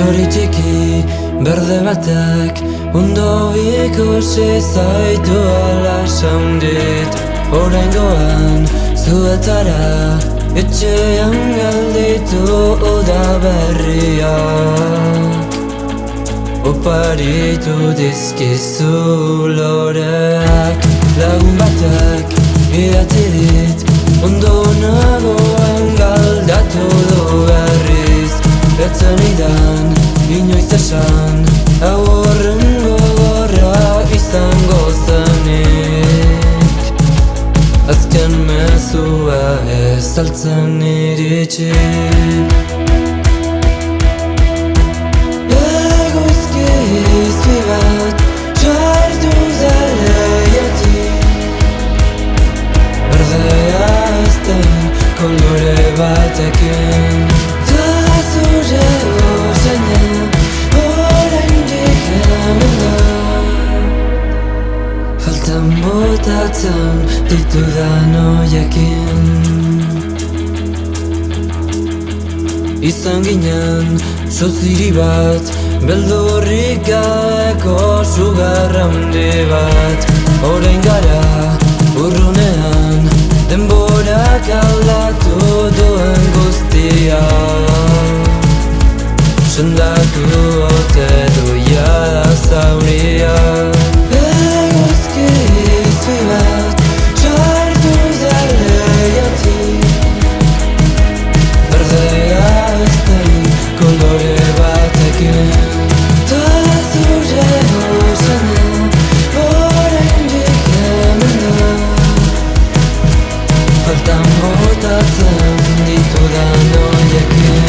Txori txiki berde batek ondo ikusi zaitu ala esan dit. Oraingoan zuetara etxean galditu uda berriak. Oparitu dizkizu loreak. Lagun batek idatzi dit ondo nagoen galdatu du berriz. Etzen idan inoiz esan hau horren gogorra izango zenik. Azken mezua ez altzen iritsi. Egoizki izpi bat txartu zaleiatik. Berdea ezten kolore batekin. Ta zure usaina oraindik hemen da. Faltan botatzen ditudan oiekin. Izan ginen soziri bat, beldurrik gabeko sugar handi bat. Orain gara urrunean, denborak aldatu duen guztia. Sendatu ote du jada zauria. Eguzki izpi bat txartu zaleiatik. Berdea ezten kolore batekin. Ta zure usaina oraindik hemen da. Faltan botatzen ditudan oiekin.